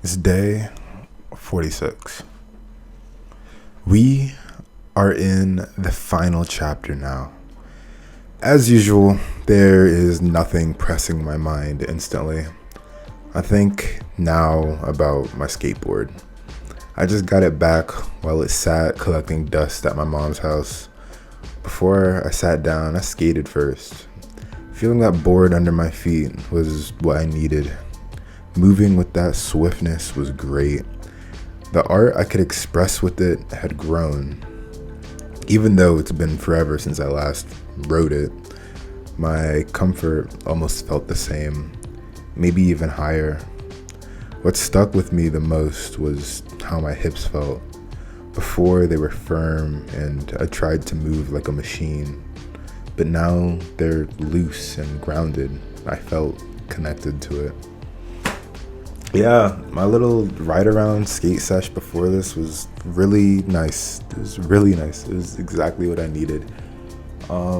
It's day 46. We are in the final chapter now. As usual, there is nothing pressing my mind instantly. I think now about my skateboard. I just got it back while it sat collecting dust at my mom's house. Before I sat down, I skated first. Feeling that board under my feet was what I needed. Moving with that swiftness was great. The art I could express with it had grown. Even though it's been forever since I last wrote it, my comfort almost felt the same, maybe even higher. What stuck with me the most was how my hips felt. Before they were firm and I tried to move like a machine, but now they're loose and grounded. I felt connected to it. Yeah, my little ride around skate sesh before this was really nice. It was really nice. It was exactly what I needed. My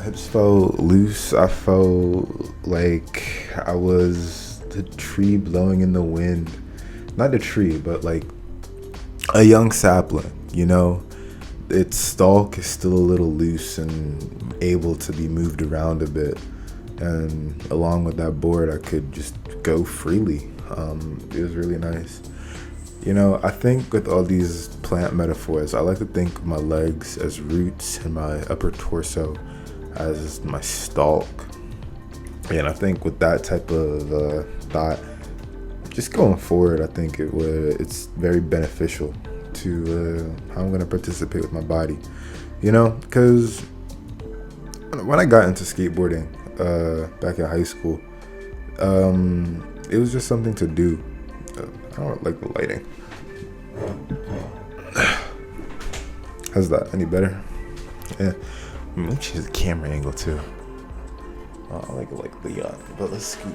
hips felt loose. I felt like I was the tree blowing in the wind. Not the tree, but like a young sapling, Its stalk is still a little loose and able to be moved around a bit. And along with that board, I could just go freely. It was really nice. I think with all these plant metaphors, I like to think of my legs as roots and my upper torso as my stalk. And I think with that type of thought, just going forward, I think it's very beneficial to how I'm going to participate with my body. Because when I got into skateboarding back in high school, it was just something to do. I don't like the lighting. How's that? Any better? Yeah. Let me change the camera angle too. I like it like the but let's scoot.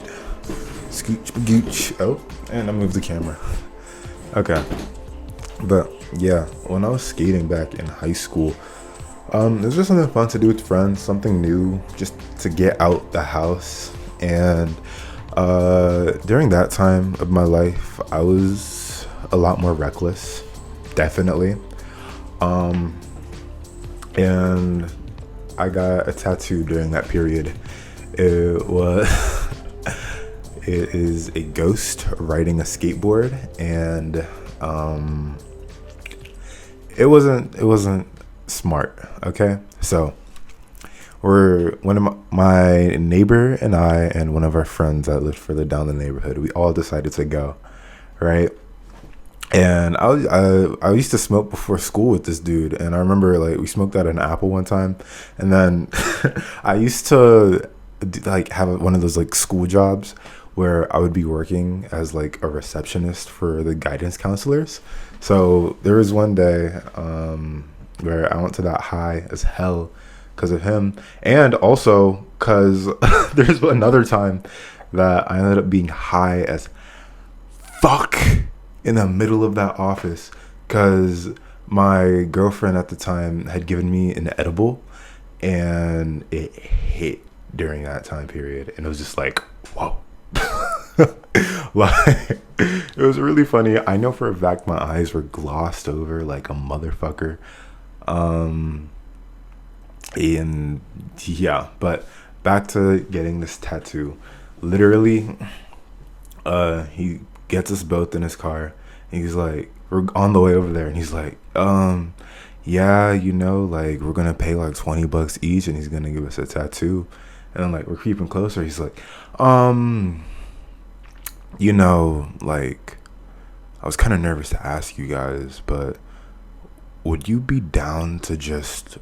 Scooch bagooch. Oh, and I moved the camera. Okay. But yeah, when I was skating back in high school, it was just something fun to do with friends, something new, just to get out the house. And during that time of my life, I was a lot more reckless, definitely. And I got a tattoo during that period. It is a ghost riding a skateboard, and it wasn't smart. Okay, so one of my neighbor and I and one of our friends that lived further down the neighborhood, we all decided to go, right? And I used to smoke before school with this dude, and I remember we smoked out an apple one time, and then I used to have one of those school jobs where I would be working as a receptionist for the guidance counselors. So there was one day where I went to that high as hell because of him, and also because there's another time that I ended up being high as fuck in the middle of that office because my girlfriend at the time had given me an edible, and it hit during that time period, and it was just whoa. It was really funny. I know for a fact my eyes were glossed over like a motherfucker. And yeah, but back to getting this tattoo. Literally, he gets us both in his car, and he's like, we're on the way over there, and he's like, yeah, we're gonna pay $20 each, and he's gonna give us a tattoo. And then we're creeping closer. He's like, I was kind of nervous to ask you guys, but would you be down to just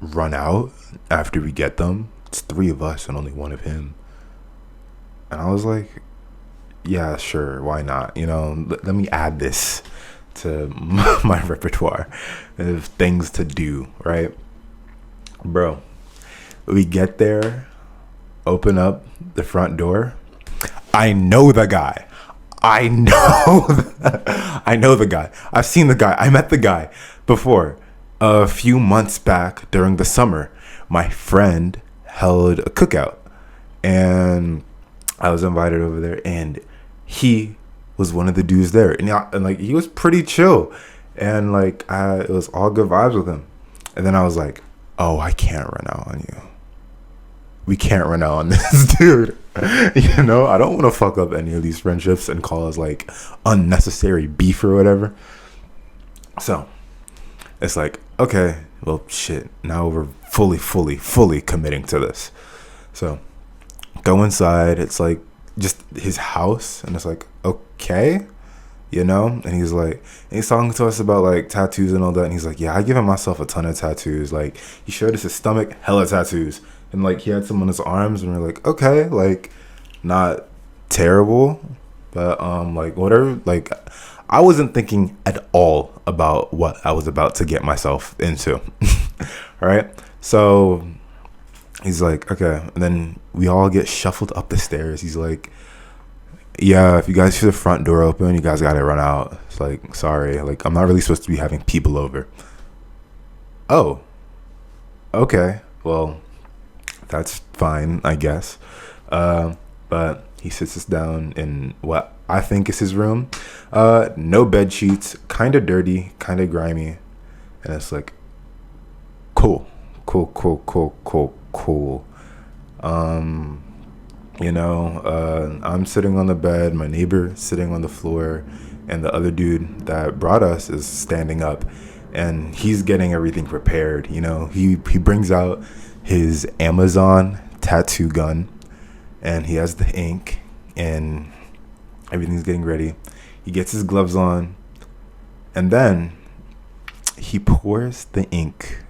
run out after we get them? It's 3 of us and only 1 of him. And I was like, yeah, sure, why not? Let me add this to my repertoire of things to do, right? Bro, we get there, open up the front door. I know the guy. I know the guy. I've seen the guy. I met the guy before. A few months back during the summer, my friend held a cookout, and I was invited over there, and he was one of the dudes there, and like he was pretty chill, and like it was all good vibes with him. And then I was like, oh, I can't run out on you. We can't run out on this dude. You know, I don't want to fuck up any of these friendships and cause like unnecessary beef or whatever. So it's like, okay, well, shit. Now we're fully committing to this. So go inside. It's like just his house, and it's like, okay, you know. And he's like, and he's talking to us about like tattoos and all that. And he's like, yeah, I given myself a ton of tattoos. Like he showed us his stomach, hella tattoos, and like he had some on his arms, and we're like, okay, like not terrible, but like whatever. Like I wasn't thinking at all about what I was about to get myself into. All right, so he's like, okay, and then we all get shuffled up the stairs. He's like, yeah, if you guys see the front door open, you guys gotta run out. It's like, sorry, like I'm not really supposed to be having people over. Oh, okay, well, that's fine, I guess. But he sits us down in what I think is his room. No bed sheets, kind of dirty, kind of grimy, and it's like, cool. You know, I'm sitting on the bed, my neighbor sitting on the floor, and the other dude that brought us is standing up, and he's getting everything prepared. You know, he brings out his Amazon tattoo gun, and he has the ink, and everything's getting ready. He gets his gloves on, and then he pours the ink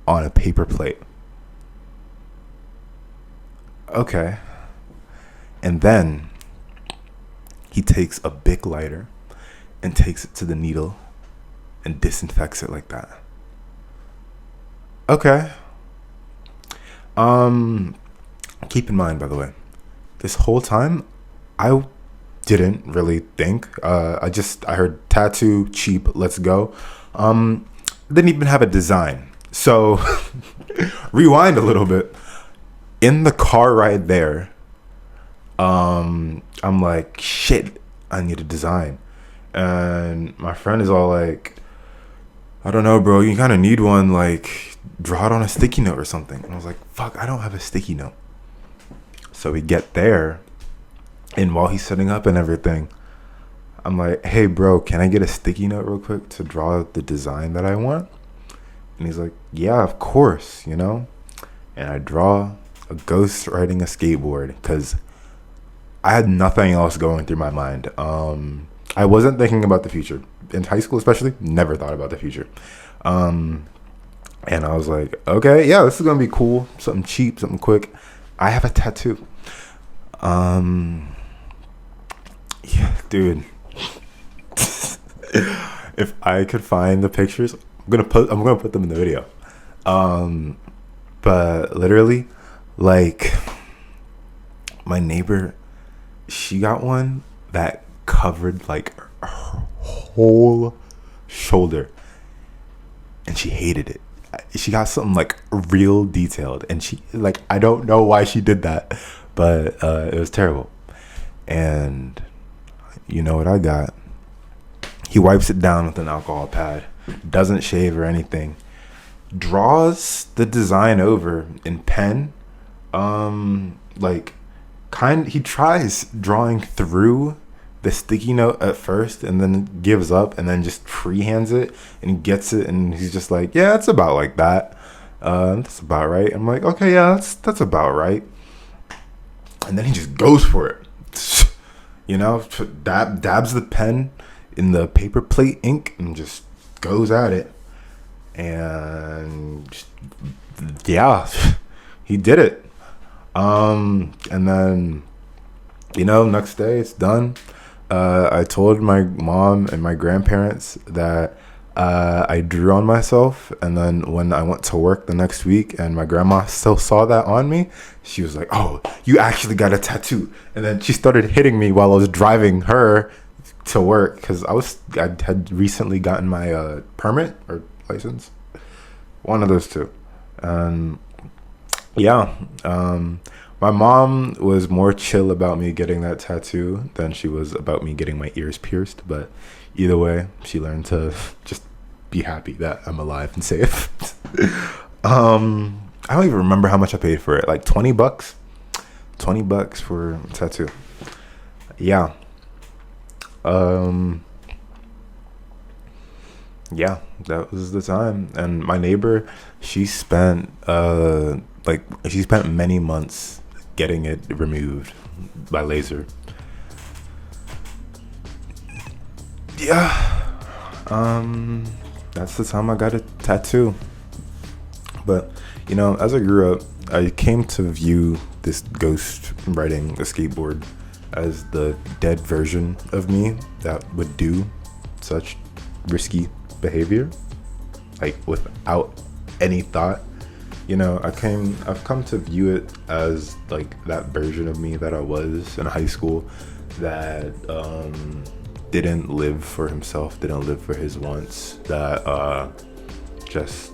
on a paper plate. Okay. And then he takes a big lighter and takes it to the needle and disinfects it like that. Okay. Keep in mind, by the way, this whole time I didn't really think. I heard tattoo, cheap, let's go. Didn't even have a design. So rewind a little bit. In the car ride there, I'm like, shit, I need a design. And my friend is all like, I don't know, bro, you kind of need one, like draw it on a sticky note or something. And I was like, fuck, I don't have a sticky note. So we get there, and while he's setting up and everything, I'm like, hey bro, can I get a sticky note real quick to draw the design that I want? And he's like, yeah, of course, you know. And I draw a ghost riding a skateboard because I had nothing else going through my mind. I wasn't thinking about the future. In high school especially, never thought about the future. And I was like, okay, yeah, this is going to be cool. Something cheap, something quick. I have a tattoo. Yeah, dude. If I could find the pictures, I'm gonna put them in the video. But literally, like, my neighbor, she got one that covered like her whole shoulder, and she hated it. She got something like real detailed, and she, like, I don't know why she did that, but it was terrible. And you know what I got? He wipes it down with an alcohol pad, doesn't shave or anything, draws the design over in pen. He tries drawing through the sticky note at first, and then gives up, and then just freehands it and gets it, and he's just like, yeah, it's about like that. That's about right. I'm like, okay, yeah, that's about right. And then he just goes for it. You know, dabs the pen in the paper plate ink and just goes at it. And just, yeah, he did it. And then, you know, next day it's done. I told my mom and my grandparents that I drew on myself, and then when I went to work the next week and my grandma still saw that on me, she was like, oh, you actually got a tattoo. And then she started hitting me while I was driving her to work, because I had recently gotten my permit or license, one of those two. Yeah, My mom was more chill about me getting that tattoo than she was about me getting my ears pierced. But either way, she learned to just be happy that I'm alive and safe. I don't even remember how much I paid for it. Like $20. $20 for a tattoo. Yeah. Yeah, that was the time. And my neighbor, she spent she spent many months getting it removed by laser. Yeah. That's the time I got a tattoo. But, as I grew up, I came to view this ghost riding a skateboard as the dead version of me that would do such risky behavior, like without any thought. I've come to view it as like that version of me that I was in high school that didn't live for himself, didn't live for his wants, that just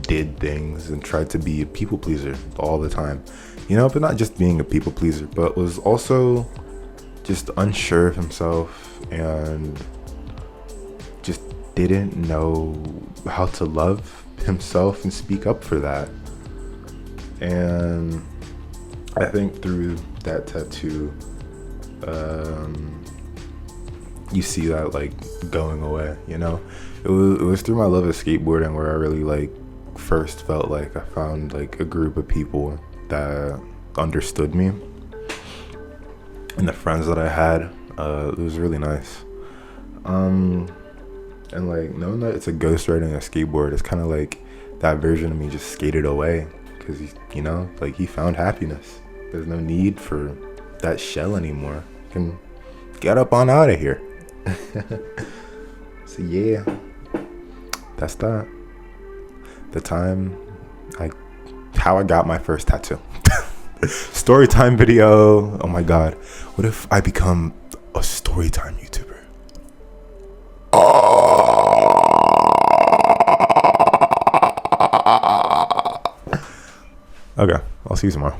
did things and tried to be a people pleaser all the time. But not just being a people pleaser, but was also just unsure of himself and just didn't know how to love himself and speak up for that. And I think through that tattoo, you see that like going away. It was through my love of skateboarding where I really first felt like I found like a group of people that understood me, and the friends that I had, it was really nice. And knowing that it's a ghost riding a skateboard, it's kind of like that version of me just skated away because he found happiness. There's no need for that shell anymore. You can get up on out of here. So yeah, that's that. The time how I got my first tattoo. Story time video. Oh my god, what if I become a story time YouTuber? Okay, I'll see you tomorrow.